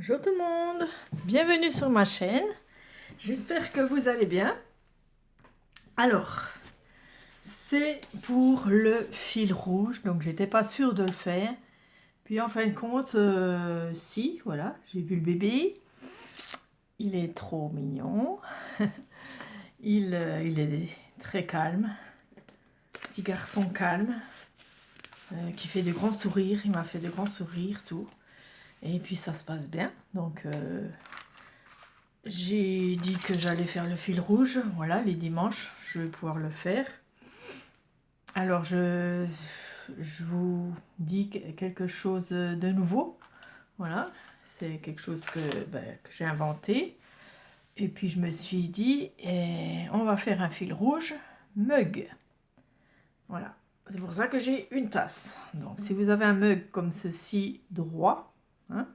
Bonjour tout le monde, bienvenue sur ma chaîne, j'espère que vous allez bien. Alors, c'est pour le fil rouge, donc j'étais pas sûre de le faire. Puis en fin de compte, si, voilà, j'ai vu le bébé, il est trop mignon, il est très calme, petit garçon calme, qui fait de grands sourires, il m'a fait de grands sourires, tout. Et puis ça se passe bien, donc j'ai dit que j'allais faire le fil rouge, voilà, les dimanches, je vais pouvoir le faire. Alors, je vous dis quelque chose de nouveau, voilà, c'est quelque chose que j'ai inventé. Et puis, je me suis dit, on va faire un fil rouge mug, voilà. C'est pour ça que j'ai une tasse. Donc, si vous avez un mug comme ceci, droit, hein,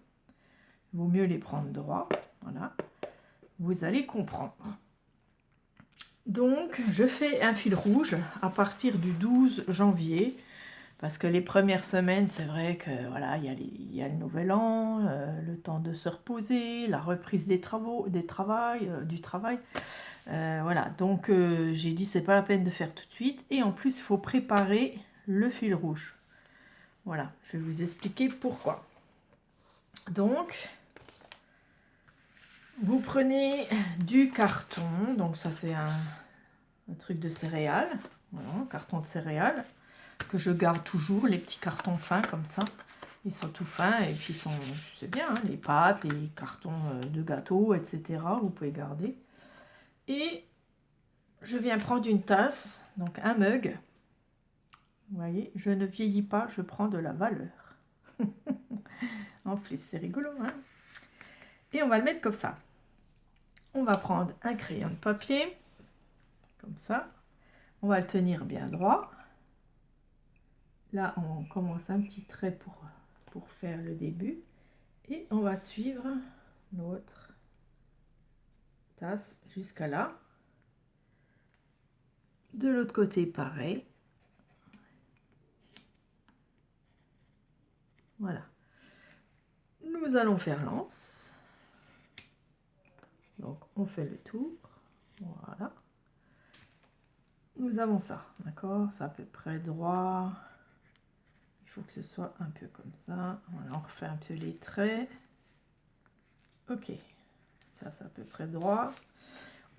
il vaut mieux les prendre droit, voilà, vous allez comprendre. Donc, je fais un fil rouge à partir du 12 janvier, parce que les premières semaines, c'est vrai que voilà, il y a le nouvel an, le temps de se reposer, la reprise du travail. Voilà, donc j'ai dit c'est pas la peine de faire tout de suite. Et en plus, il faut préparer le fil rouge. Voilà, je vais vous expliquer pourquoi. Donc, vous prenez du carton, donc ça c'est un truc de céréales, voilà, un carton de céréales, que je garde toujours, les petits cartons fins comme ça. Ils sont tout fins et puis c'est bien, hein, les pâtes, les cartons de gâteaux, etc. Vous pouvez garder. Et je viens prendre une tasse, donc un mug. Vous voyez, je ne vieillis pas, je prends de la valeur. En plus, c'est rigolo, hein. Et on va le mettre comme ça. On va prendre un crayon de papier, comme ça. On va le tenir bien droit. Là, on commence un petit trait pour faire le début. Et on va suivre notre tasse jusqu'à là. De l'autre côté, pareil. Voilà. Nous allons faire l'anse. Donc, on fait le tour. Voilà. Nous avons ça, d'accord? C'est à peu près droit. Il faut que ce soit un peu comme ça. Voilà, on refait un peu les traits. Ok. Ça, c'est à peu près droit.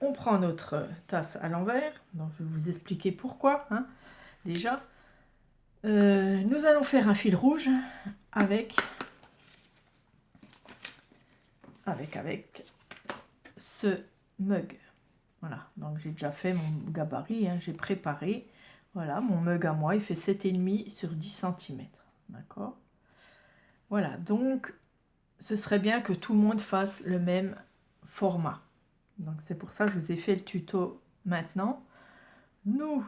On prend notre tasse à l'envers. Donc, je vais vous expliquer pourquoi, hein, déjà. Nous allons faire un fil rouge avec ce mug. Voilà, donc j'ai déjà fait mon gabarit, hein, j'ai préparé. Voilà, mon mug à moi, il fait 7,5 sur 10 cm. D'accord? Voilà, donc ce serait bien que tout le monde fasse le même format. Donc c'est pour ça que je vous ai fait le tuto maintenant. Nous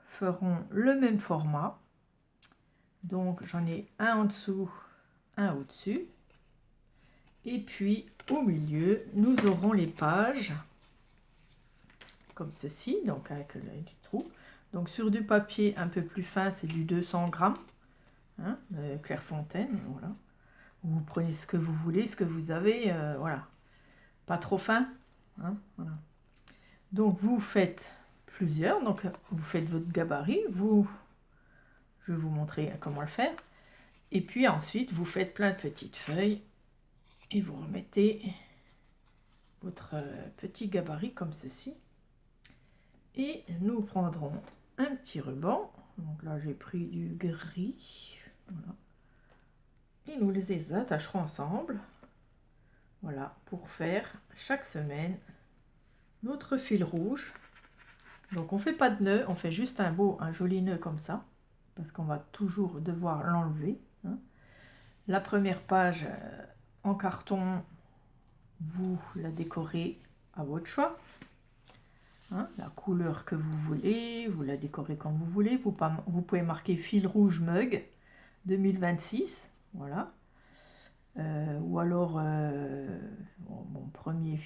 ferons le même format. Donc j'en ai un en dessous, un au-dessus. Et puis au milieu, nous aurons les pages comme ceci, donc avec le trou. Donc sur du papier un peu plus fin, c'est du 200 grammes, hein, Clairefontaine, voilà. Vous prenez ce que vous voulez, ce que vous avez, voilà. Pas trop fin, hein, voilà. Donc vous faites plusieurs, donc vous faites votre gabarit, je vais vous montrer comment le faire. Et puis ensuite, vous faites plein de petites feuilles et vous remettez votre petit gabarit comme ceci. Et nous prendrons un petit ruban. Donc là, j'ai pris du gris. Voilà. Et nous les attacherons ensemble. Voilà, pour faire chaque semaine notre fil rouge. Donc on fait pas de nœud, on fait juste un joli nœud comme ça. Parce qu'on va toujours devoir l'enlever, hein. La première page en carton, vous la décorez à votre choix. Hein, la couleur que vous voulez, vous la décorez comme vous voulez. Vous pouvez marquer fil rouge mug 2026, voilà. Ou alors mon premier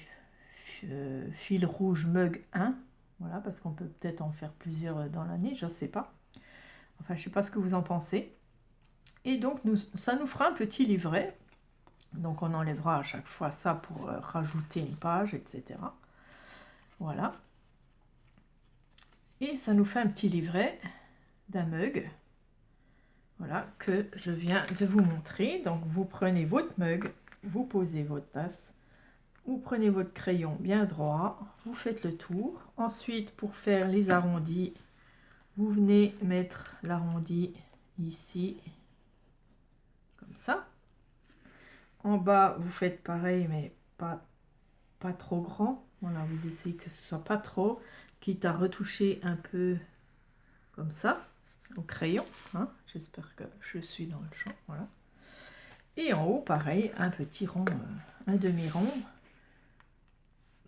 fil rouge mug 1, voilà, parce qu'on peut peut-être en faire plusieurs dans l'année, je ne sais pas. Enfin, je ne sais pas ce que vous en pensez. Et donc, ça nous fera un petit livret Donc on enlèvera à chaque fois ça pour rajouter une page, etc. Voilà. Et ça nous fait un petit livret d'un mug. Voilà, que je viens de vous montrer. Donc vous prenez votre mug, vous posez votre tasse, vous prenez votre crayon bien droit, vous faites le tour. Ensuite, pour faire les arrondis, vous venez mettre l'arrondi ici, comme ça. En bas, vous faites pareil, mais pas trop grand. Voilà, vous essayez que ce soit pas trop, quitte à retoucher un peu comme ça, au crayon. Hein. J'espère que je suis dans le champ. Voilà. Et en haut, pareil, un petit rond, un demi-rond.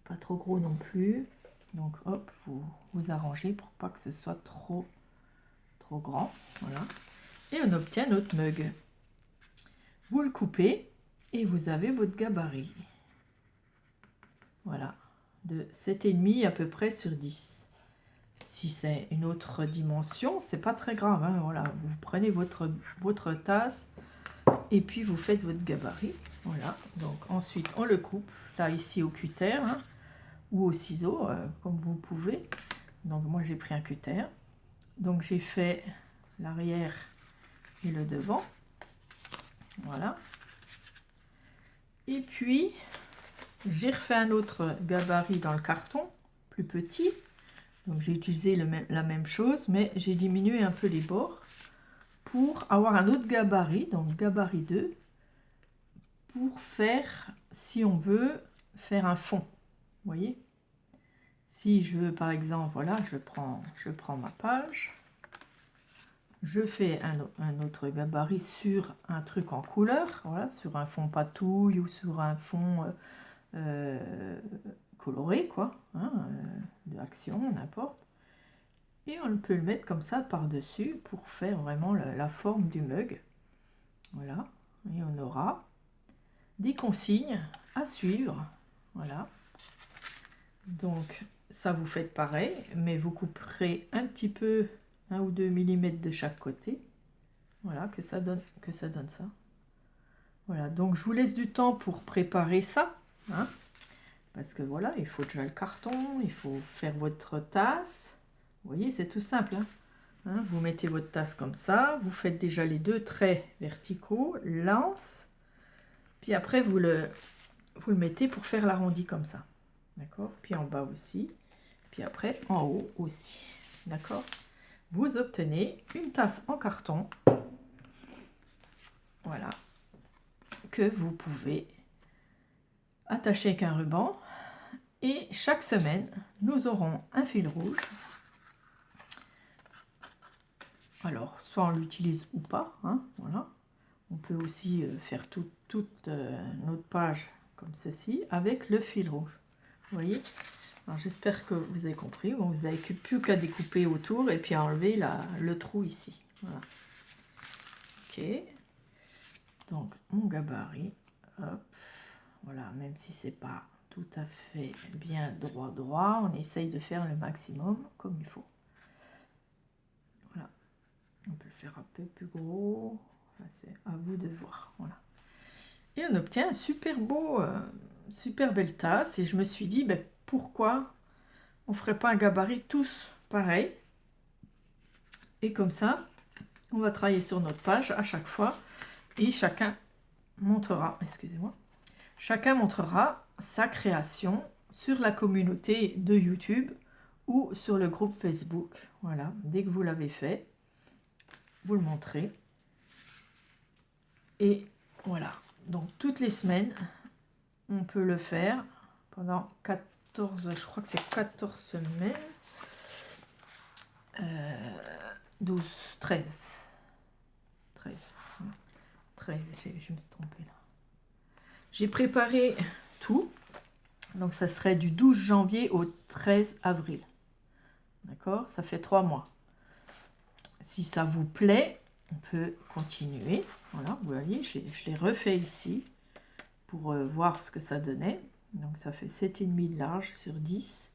Pas trop gros non plus. Donc, hop, vous arrangez pour pas que ce soit trop grand. Voilà. Et on obtient notre mug. Vous le coupez et vous avez votre gabarit. Voilà, de 7,5 à peu près sur 10. Si c'est une autre dimension, c'est pas très grave. Hein, voilà, vous prenez votre tasse et puis vous faites votre gabarit. Voilà, donc ensuite on le coupe, là ici au cutter hein, ou au ciseau, comme vous pouvez. Donc moi j'ai pris un cutter. Donc j'ai fait l'arrière et le devant. Voilà. Et puis, j'ai refait un autre gabarit dans le carton, plus petit. Donc j'ai utilisé la même chose, mais j'ai diminué un peu les bords pour avoir un autre gabarit, donc gabarit 2, pour faire, si on veut, faire un fond. Vous voyez? Si je veux, par exemple, voilà, je prends ma page, je fais un autre gabarit sur un truc en couleur, voilà, sur un fond patouille ou sur un fond coloré, quoi, hein, de action, n'importe. Et on peut le mettre comme ça par-dessus pour faire vraiment la forme du mug. Voilà, et on aura des consignes à suivre. Voilà. Donc, ça vous faites pareil, mais vous couperez un petit peu, 1 ou 2 mm de chaque côté. Voilà, que ça donne ça. Voilà, donc je vous laisse du temps pour préparer ça. Hein, parce que voilà, il faut déjà le carton, il faut faire votre tasse. Vous voyez, c'est tout simple. Hein, vous mettez votre tasse comme ça, vous faites déjà les 2 traits verticaux, lance, puis après vous le mettez pour faire l'arrondi comme ça. D'accord? Puis en bas aussi, puis après en haut aussi. D'accord? Vous obtenez une tasse en carton. Voilà. Que vous pouvez attacher avec un ruban. Et chaque semaine, nous aurons un fil rouge. Alors, soit on l'utilise ou pas, hein, voilà. On peut aussi faire toute notre page comme ceci avec le fil rouge. Vous voyez? Alors, j'espère que vous avez compris. Bon, vous n'avez plus qu'à découper autour et puis à enlever le trou ici. Voilà. Ok. Donc, mon gabarit. Hop. Voilà, même si c'est pas tout à fait bien droit, on essaye de faire le maximum comme il faut. Voilà. On peut le faire un peu plus gros. Enfin, c'est à vous de voir. Voilà. Et on obtient un super beau, super belle tasse. Et je me suis dit, ben, pourquoi on ne ferait pas un gabarit tous pareil? Et comme ça, on va travailler sur notre page à chaque fois. Et chacun montrera, excusez-moi, chacun montrera sa création sur la communauté de YouTube ou sur le groupe Facebook. Voilà, dès que vous l'avez fait, vous le montrez. Et voilà, donc toutes les semaines, on peut le faire pendant 14, je crois que c'est 14 semaines. 12, 13. 13, je me suis trompée là. J'ai préparé tout. Donc ça serait du 12 janvier au 13 avril. D'accord? Ça fait 3 mois. Si ça vous plaît, on peut continuer. Voilà, vous voyez, je l'ai refait ici pour voir ce que ça donnait. Donc ça fait 7,5 de large sur 10.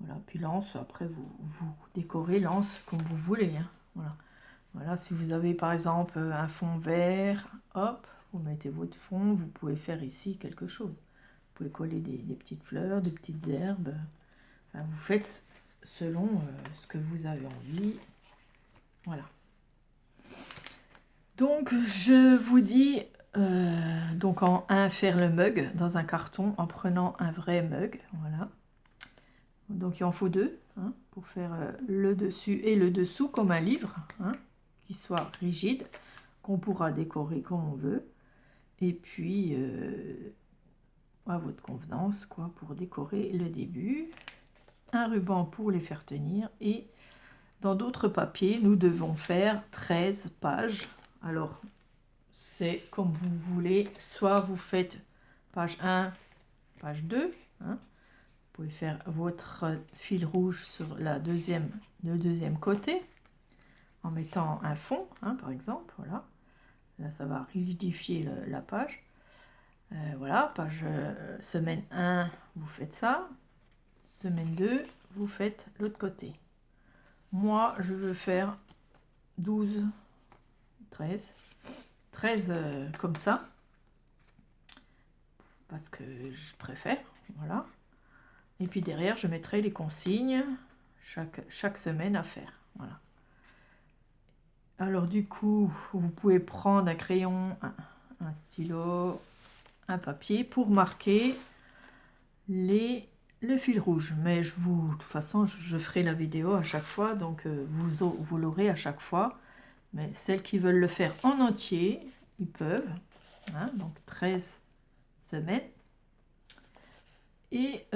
Voilà, puis l'anse, après vous décorez l'anse comme vous voulez. Hein. Voilà. Voilà, si vous avez par exemple un fond vert, hop, vous mettez votre fond, vous pouvez faire ici quelque chose. Vous pouvez coller des petites fleurs, des petites herbes. Enfin, vous faites selon ce que vous avez envie. Voilà. Donc, je vous dis, donc en 1, faire le mug dans un carton en prenant un vrai mug. Voilà. Donc, il en faut 2 hein, pour faire le dessus et le dessous comme un livre, hein, qui soit rigide, qu'on pourra décorer comme on veut. Et puis, à votre convenance, quoi, pour décorer le début. Un ruban pour les faire tenir. Et dans d'autres papiers, nous devons faire 13 pages. Alors, c'est comme vous voulez. Soit vous faites page 1, page 2. Hein. Vous pouvez faire votre fil rouge sur le deuxième côté. En mettant un fond, hein, par exemple. Voilà. Là, ça va rigidifier la page. Voilà, page semaine 1, vous faites ça. Semaine 2, vous faites l'autre côté. Moi, je veux faire 12, 13 comme ça. Parce que je préfère, voilà. Et puis derrière, je mettrai les consignes chaque semaine à faire. Voilà. Alors du coup, vous pouvez prendre un crayon, un stylo, un papier pour marquer le fil rouge. Mais de toute façon, je ferai la vidéo à chaque fois, donc vous l'aurez à chaque fois. Mais celles qui veulent le faire en entier, ils peuvent. Hein, donc 13 semaines. Et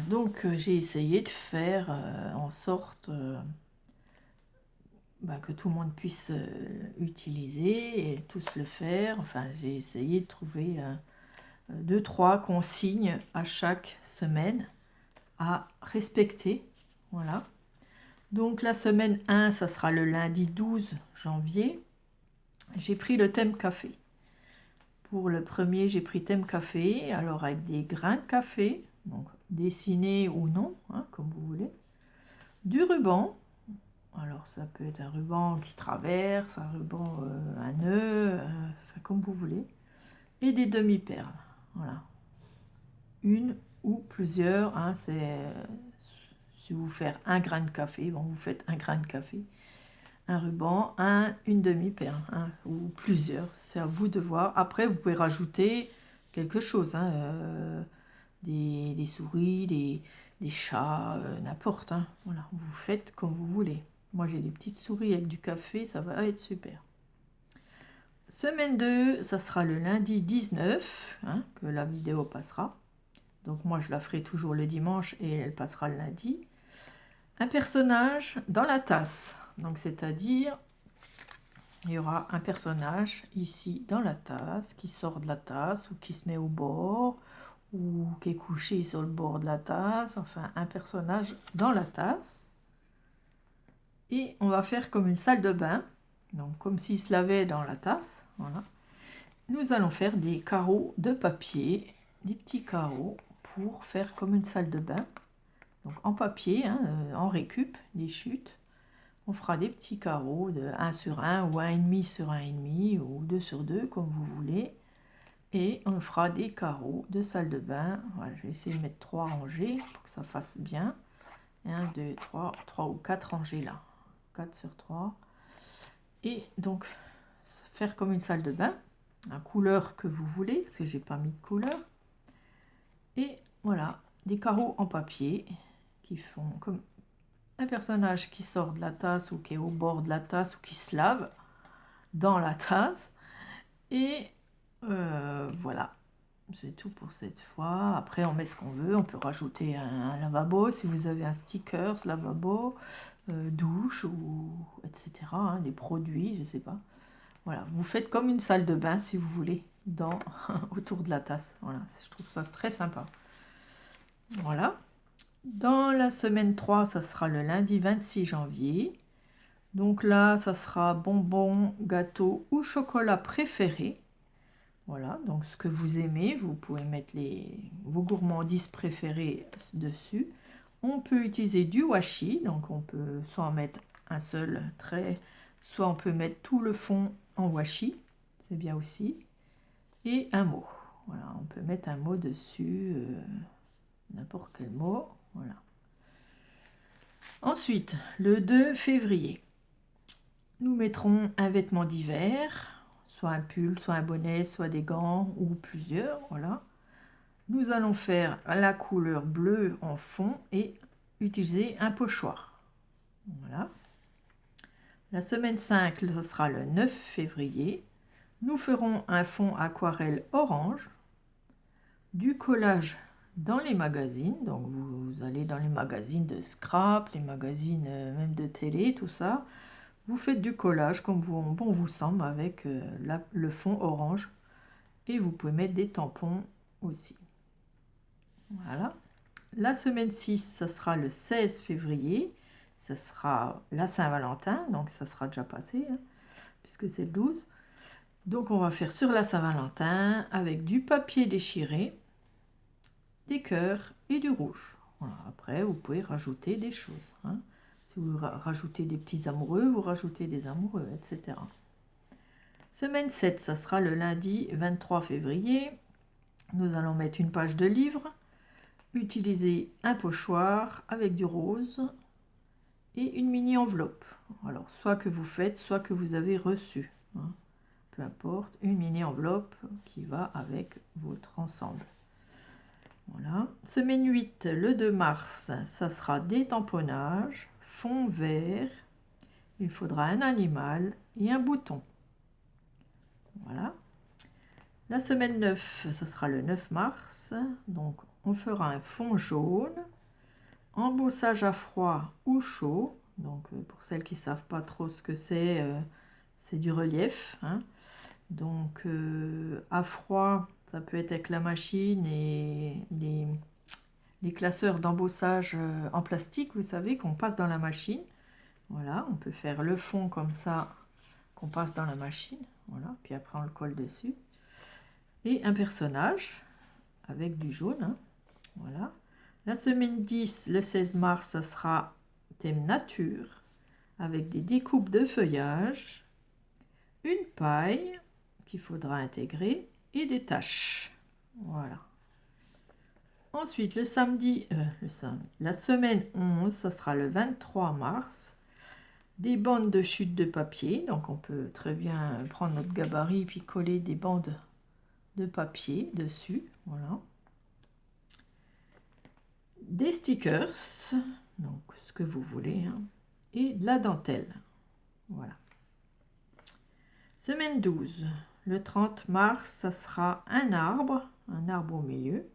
donc j'ai essayé de faire en sorte que tout le monde puisse utiliser et tous le faire. Enfin, j'ai essayé de trouver 2-3 consignes à chaque semaine à respecter. Voilà. Donc la semaine 1, ça sera le lundi 12 janvier. J'ai pris le thème café. Pour le premier, j'ai pris thème café, alors avec des grains de café, donc dessinés ou non, hein, comme vous voulez. Du ruban, alors ça peut être un ruban qui traverse, un ruban, un nœud, enfin, comme vous voulez. Et des demi-perles, voilà. Une ou plusieurs, hein, si vous faites un grain de café, bon, vous faites un grain de café. Un ruban, une demi-perle, hein, ou plusieurs, c'est à vous de voir. Après, vous pouvez rajouter quelque chose, hein, des souris, des chats, n'importe. Hein, voilà, vous faites comme vous voulez. Moi, j'ai des petites souris avec du café, ça va être super. Semaine 2, ça sera le lundi 19, hein, que la vidéo passera. Donc moi, je la ferai toujours le dimanche et elle passera le lundi. Un personnage dans la tasse. Donc, c'est-à-dire, il y aura un personnage ici dans la tasse, qui sort de la tasse, ou qui se met au bord, ou qui est couché sur le bord de la tasse. Enfin, un personnage dans la tasse. Et on va faire comme une salle de bain. Donc, comme s'il se lavait dans la tasse. Voilà. Nous allons faire des carreaux de papier, des petits carreaux, pour faire comme une salle de bain. Donc, en papier, hein, en récup, des chutes. On fera des petits carreaux de 1 sur 1 ou 1,5 sur 1,5 ou 2 sur 2 comme vous voulez. Et on fera des carreaux de salle de bain. Voilà, je vais essayer de mettre 3 rangées pour que ça fasse bien. 1, 2, 3 ou 4 rangées là. 4 sur 3. Et donc, faire comme une salle de bain. La couleur que vous voulez, parce que j'ai pas mis de couleur. Et voilà, des carreaux en papier qui font comme un personnage qui sort de la tasse ou qui est au bord de la tasse ou qui se lave dans la tasse. Et voilà, c'est tout pour cette fois. Après, on met ce qu'on veut. On peut rajouter un lavabo si vous avez un sticker, lavabo, douche, ou etc. Hein, des produits, je sais pas. Voilà, vous faites comme une salle de bain si vous voulez, autour de la tasse. Voilà, je trouve ça très sympa. Voilà. Dans la semaine 3, ça sera le lundi 26 janvier. Donc là, ça sera bonbons, gâteaux ou chocolat préféré. Voilà, donc ce que vous aimez, vous pouvez mettre vos gourmandises préférées dessus. On peut utiliser du washi, donc on peut soit en mettre un seul trait, soit on peut mettre tout le fond en washi. C'est bien aussi. et un mot. Voilà, on peut mettre un mot dessus, n'importe quel mot. Voilà. Ensuite, le 2 février, nous mettrons un vêtement d'hiver, soit un pull, soit un bonnet, soit des gants ou plusieurs. Voilà. Nous allons faire la couleur bleue en fond et utiliser un pochoir. Voilà. La semaine 5, ce sera le 9 février. Nous ferons un fond aquarelle orange, du collage dans les magazines. Donc vous allez dans les magazines de scrap, les magazines même de télé, tout ça. Vous faites du collage comme bon vous semble avec le fond orange. Et vous pouvez mettre des tampons aussi. Voilà. La semaine 6, ça sera le 16 février. Ça sera la Saint-Valentin, donc ça sera déjà passé, hein, puisque c'est le 12. Donc on va faire sur la Saint-Valentin avec du papier déchiré, des cœurs et du rouge. Voilà. Après, vous pouvez rajouter des choses. Hein. Si vous rajoutez des petits amoureux, vous rajoutez des amoureux, etc. Semaine 7, ça sera le lundi 23 février. Nous allons mettre une page de livre, utiliser un pochoir avec du rose et une mini enveloppe. Alors, soit que vous faites, soit que vous avez reçu. Hein. Peu importe, une mini enveloppe qui va avec votre ensemble. Voilà. Semaine 8, le 2 mars, ça sera des tamponnages, fond vert. Il faudra un animal et un bouton. Voilà. La semaine 9, ça sera le 9 mars. Donc, on fera un fond jaune, embossage à froid ou chaud. Donc, pour celles qui ne savent pas trop ce que c'est du relief. Hein. Donc, à froid, ça peut être avec la machine et les classeurs d'embossage en plastique, vous savez, qu'on passe dans la machine. Voilà, on peut faire le fond comme ça, qu'on passe dans la machine. Voilà, puis après on le colle dessus. Et un personnage avec du jaune. Hein. Voilà. La semaine 10, le 16 mars, ça sera thème nature, avec des découpes de feuillage, une paille qu'il faudra intégrer et des taches. Voilà. Ensuite, la semaine 11, ça sera le 23 mars. Des bandes de chute de papier. Donc, on peut très bien prendre notre gabarit puis coller des bandes de papier dessus. Voilà. Des stickers. Donc, ce que vous voulez. Hein, et de la dentelle. Voilà. Semaine 12. Le 30 mars, ça sera un arbre au milieu.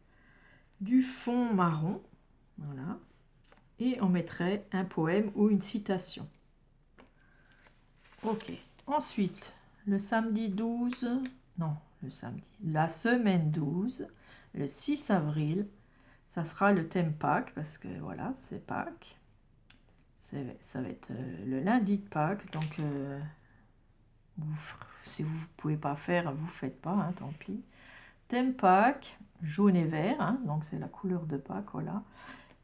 Du fond marron, voilà, et on mettrait un poème ou une citation. Ok, ensuite, la semaine 12, le 6 avril, ça sera le thème Pâques, parce que voilà, c'est Pâques, ça va être le lundi de Pâques, donc si vous ne pouvez pas faire, vous ne faites pas, hein, tant pis. Thème Pâques, jaune et vert, hein, donc c'est la couleur de Pâques, voilà.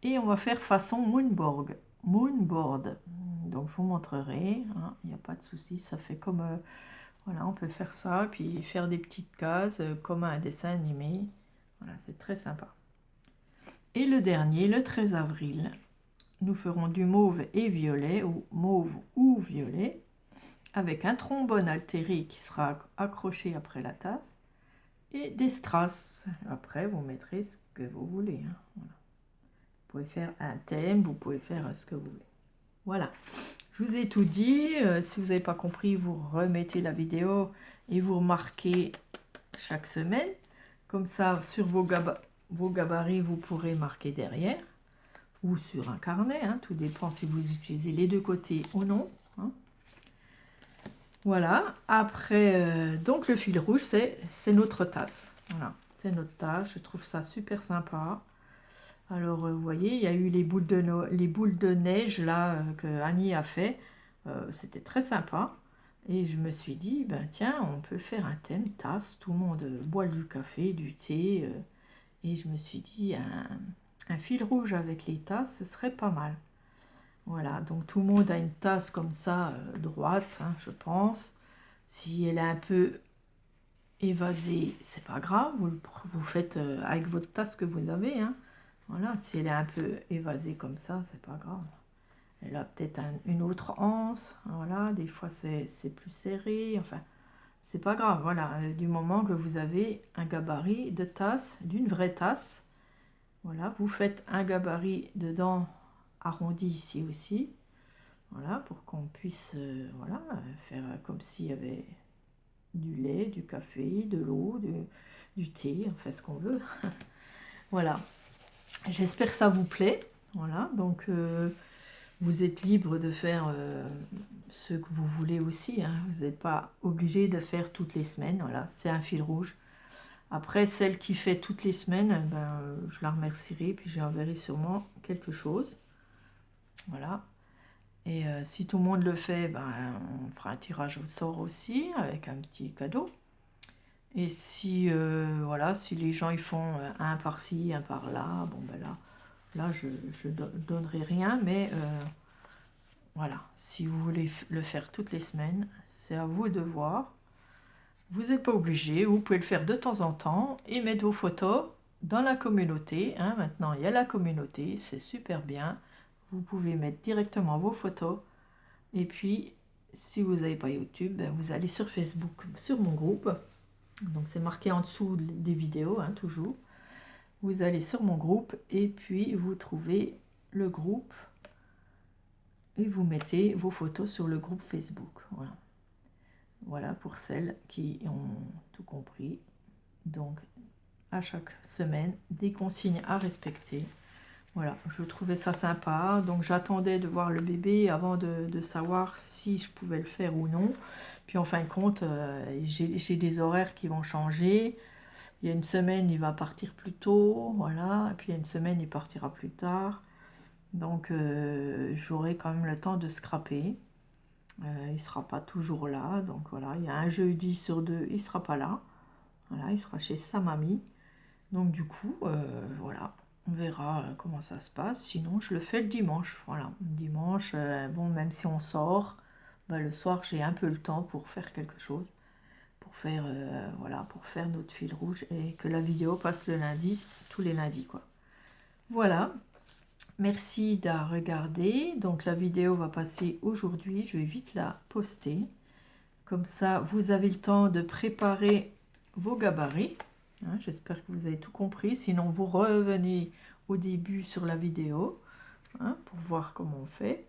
Et on va faire façon moonboard. Donc je vous montrerai, hein, il n'y a pas de souci, ça fait comme, voilà, on peut faire ça, puis faire des petites cases comme un dessin animé. Voilà, c'est très sympa. Et le dernier, le 13 avril, nous ferons du mauve et violet, ou mauve ou violet, avec un trombone altéré qui sera accroché après la tasse, et des strass. Après, vous mettrez ce que vous voulez. Hein. Voilà. Vous pouvez faire un thème, vous pouvez faire ce que vous voulez. Voilà, je vous ai tout dit. Si vous n'avez pas compris, vous remettez la vidéo et vous remarquez chaque semaine. Comme ça, sur vos gabarits, vous pourrez marquer derrière. Ou sur un carnet, hein, tout dépend si vous utilisez les deux côtés ou non. Hein. Voilà, après, donc le fil rouge, c'est notre tasse. Voilà, c'est notre tasse, je trouve ça super sympa. Alors, vous voyez, il y a eu les boules de neige, là, que Annie a fait. C'était très sympa. Et je me suis dit, ben tiens, on peut faire un thème tasse. Tout le monde boit du café, du thé. Et je me suis dit, un fil rouge avec les tasses, ce serait pas mal. Voilà, donc tout le monde a une tasse comme ça, droite, hein, je pense. Si elle est un peu évasé, c'est pas grave, vous faites avec votre tasse que vous avez, hein. Voilà, si elle est un peu évasée comme ça, c'est pas grave. Elle a peut-être une autre anse, voilà, des fois c'est plus serré, enfin, c'est pas grave, voilà, du moment que vous avez un gabarit de tasse, d'une vraie tasse, voilà, vous faites un gabarit dedans arrondi ici aussi, voilà, pour qu'on puisse, voilà, faire comme s'il y avait du lait, du café, de l'eau, du thé, on fait ce qu'on veut. Voilà, j'espère que ça vous plaît, voilà, donc vous êtes libre de faire ce que vous voulez aussi, hein. Vous n'êtes pas obligé de faire toutes les semaines, voilà, c'est un fil rouge. Après, celle qui fait toutes les semaines, ben, je la remercierai, puis j'enverrai sûrement quelque chose, voilà. Et si tout le monde le fait, ben, on fera un tirage au sort aussi, avec un petit cadeau. Et si, voilà, si les gens ils font un par-ci, un par-là, bon ben là je donnerai rien, mais voilà, si vous voulez le faire toutes les semaines, c'est à vous de voir. Vous n'êtes pas obligé, vous pouvez le faire de temps en temps et mettre vos photos dans la communauté, hein. Maintenant, il y a la communauté, c'est super bien. Vous pouvez mettre directement vos photos. Et puis, si vous n'avez pas YouTube, ben, vous allez sur Facebook, sur mon groupe. Donc, c'est marqué en dessous des vidéos, hein, toujours. Vous allez sur mon groupe et puis vous trouvez le groupe et vous mettez vos photos sur le groupe Facebook. Voilà. Voilà pour celles qui ont tout compris. Donc, à chaque semaine, des consignes à respecter. Voilà, je trouvais ça sympa. Donc, j'attendais de voir le bébé avant de savoir si je pouvais le faire ou non. Puis, en fin de compte, j'ai des horaires qui vont changer. Il y a une semaine, il va partir plus tôt. Voilà. Et puis, il y a une semaine, il partira plus tard. Donc, j'aurai quand même le temps de scraper. Il ne sera pas toujours là. Donc, voilà, il y a un jeudi sur deux, il ne sera pas là. Voilà, il sera chez sa mamie. Donc du coup, voilà, on verra comment ça se passe. Sinon, je le fais le dimanche. Voilà, dimanche, bon, même si on sort, bah, le soir, j'ai un peu le temps pour faire quelque chose. Pour faire, voilà, pour faire notre fil rouge et que la vidéo passe le lundi, tous les lundis, quoi. Voilà, merci d'avoir regardé. Donc la vidéo va passer aujourd'hui. Je vais vite la poster. Comme ça, vous avez le temps de préparer vos gabarits. Hein, j'espère que vous avez tout compris. Sinon, vous revenez au début sur la vidéo, hein, pour voir comment on fait.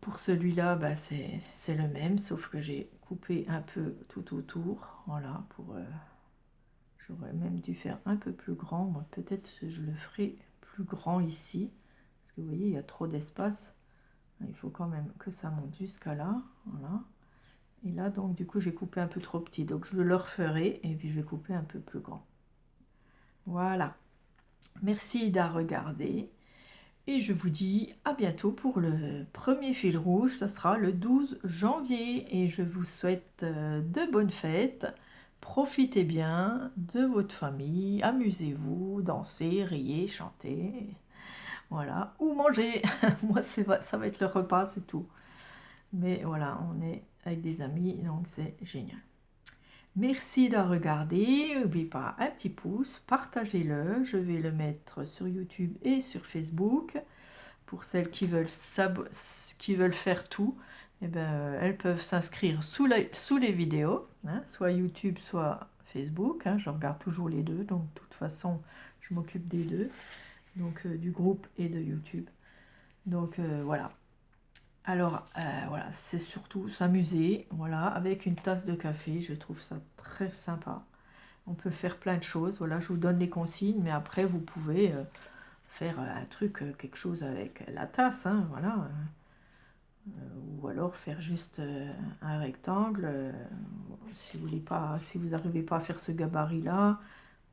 Pour celui-là, bah, c'est le même, sauf que j'ai coupé un peu tout autour. Voilà, j'aurais même dû faire un peu plus grand. Moi, peut-être que je le ferai plus grand ici. Parce que vous voyez, il y a trop d'espace. Il faut quand même que ça monte jusqu'à là. Voilà. Et là, donc, du coup, j'ai coupé un peu trop petit. Donc, je le referai et puis je vais couper un peu plus grand. Voilà. Merci d'avoir regardé. Et je vous dis à bientôt pour le premier fil rouge. Ça sera le 12 janvier. Et je vous souhaite de bonnes fêtes. Profitez bien de votre famille. Amusez-vous, dansez, riez, chantez. Voilà. Ou mangez. Moi, ça va être le repas, c'est tout. Mais voilà, on est avec des amis, donc c'est génial. Merci d'avoir regardé. N'oubliez pas un petit pouce, partagez-le. Je vais le mettre sur YouTube et sur Facebook. Pour celles qui veulent faire tout, eh ben, elles peuvent s'inscrire sous les vidéos, hein, soit YouTube, soit Facebook. Hein, je regarde toujours les deux, donc de toute façon, je m'occupe des deux, donc du groupe et de YouTube. Donc voilà. Alors, voilà, c'est surtout s'amuser, voilà, avec une tasse de café, je trouve ça très sympa. On peut faire plein de choses, voilà, je vous donne les consignes, mais après, vous pouvez faire un truc, quelque chose avec la tasse, hein, voilà. Ou alors faire juste un rectangle, si vous n'arrivez pas à faire ce gabarit-là,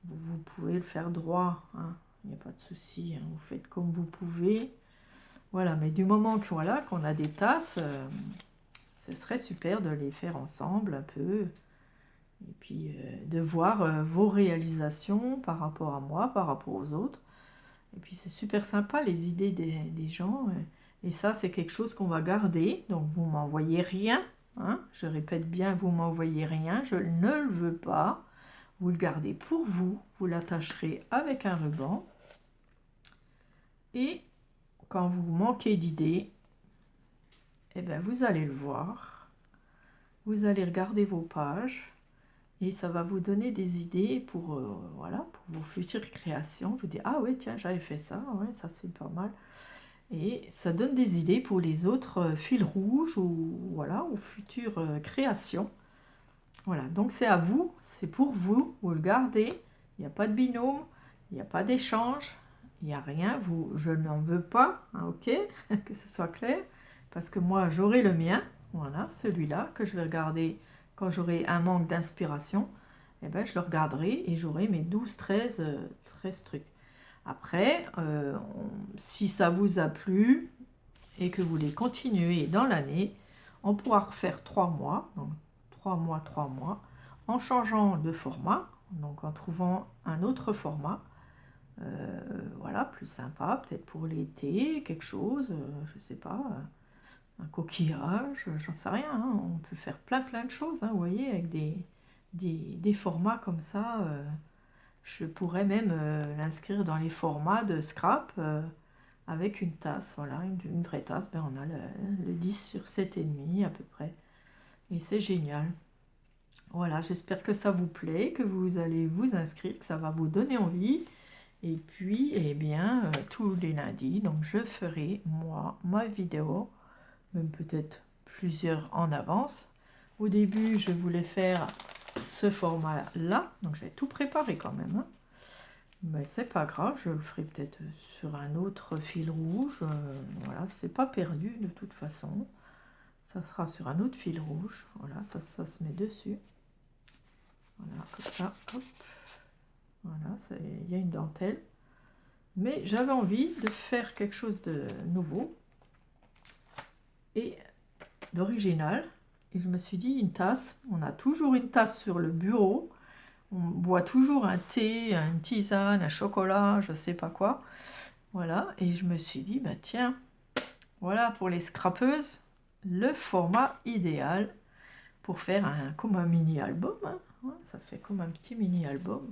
vous pouvez le faire droit, hein, il n'y a pas de souci, hein, vous faites comme vous pouvez. Voilà, mais du moment que voilà, qu'on a des tasses, ce serait super de les faire ensemble un peu. Et puis de voir vos réalisations par rapport à moi, par rapport aux autres. Et puis c'est super sympa les idées des gens. Et ça, c'est quelque chose qu'on va garder. Donc vous m'envoyez rien. hein. Je répète bien, vous m'envoyez rien, je ne le veux pas. Vous le gardez pour vous, vous l'attacherez avec un ruban. Et quand vous manquez d'idées, eh bien, vous allez le voir. Vous allez regarder vos pages et ça va vous donner des idées pour, voilà, pour vos futures créations. Vous dites, ah oui, tiens, j'avais fait ça, ouais, ça c'est pas mal. Et ça donne des idées pour les autres fils rouges ou, voilà, ou futures créations. Voilà, donc c'est à vous, c'est pour vous, vous le gardez. Il n'y a pas de binôme, il n'y a pas d'échange, il n'y a rien. Je n'en veux pas, hein, ok, que ce soit clair. Parce que moi, j'aurai le mien, voilà, celui-là, que je vais regarder quand j'aurai un manque d'inspiration. Eh ben, je le regarderai et j'aurai mes 12, 13 trucs. Après, si ça vous a plu et que vous voulez continuer dans l'année, on pourra refaire 3 mois, donc 3 mois, 3 mois, en changeant de format, donc en trouvant un autre format, voilà, plus sympa, peut-être pour l'été, quelque chose, je sais pas, un coquillage, j'en sais rien, hein, on peut faire plein de choses, hein, vous voyez, avec des formats comme ça. Je pourrais même l'inscrire dans les formats de scrap avec une tasse, voilà, une vraie tasse. Ben, on a le 10 sur 7,5 à peu près. Et c'est génial. Voilà, j'espère que ça vous plaît, que vous allez vous inscrire, que ça va vous donner envie. Et puis, eh bien, tous les lundis, donc je ferai, moi, ma vidéo, même peut-être plusieurs en avance. Au début, je voulais faire ce format-là, donc j'ai tout préparé quand même, hein. Mais c'est pas grave, je le ferai peut-être sur un autre fil rouge. Voilà, c'est pas perdu de toute façon. Ça sera sur un autre fil rouge. Voilà, ça se met dessus. Voilà, comme ça, hop. Voilà, il y a une dentelle. Mais j'avais envie de faire quelque chose de nouveau et d'original. Et je me suis dit, une tasse. On a toujours une tasse sur le bureau. On boit toujours un thé, une tisane, un chocolat, je sais pas quoi. Voilà, et je me suis dit, bah tiens, voilà pour les scrapeuses, le format idéal pour faire comme un mini-album, hein. Ouais, ça fait comme un petit mini-album.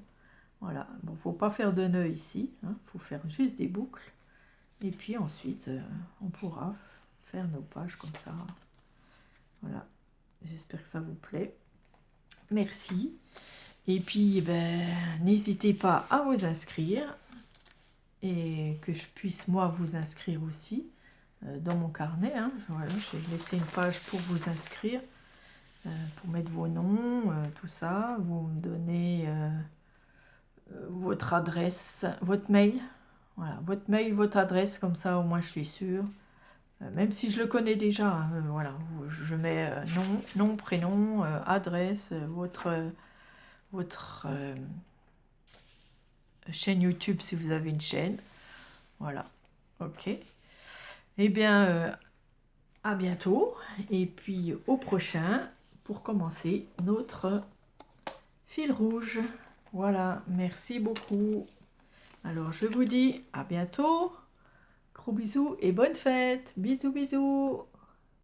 Voilà, bon, faut pas faire de nœuds ici, hein, faut faire juste des boucles. Et puis ensuite, on pourra faire nos pages comme ça. Voilà, j'espère que ça vous plaît. Merci. Et puis, ben, n'hésitez pas à vous inscrire et que je puisse, moi, vous inscrire aussi dans mon carnet, hein. Voilà, j'ai laissé une page pour vous inscrire, pour mettre vos noms, tout ça. Vous me donnez votre adresse, votre mail. Voilà, votre mail, votre adresse, comme ça au moins je suis sûre. Même si je le connais déjà, hein, voilà, je mets nom, prénom, adresse, votre chaîne YouTube si vous avez une chaîne. Voilà, ok. Eh bien, à bientôt et puis au prochain pour commencer notre fil rouge. Voilà, merci beaucoup. Alors je vous dis à bientôt. Gros bisous et bonne fête. Bisous, bisous.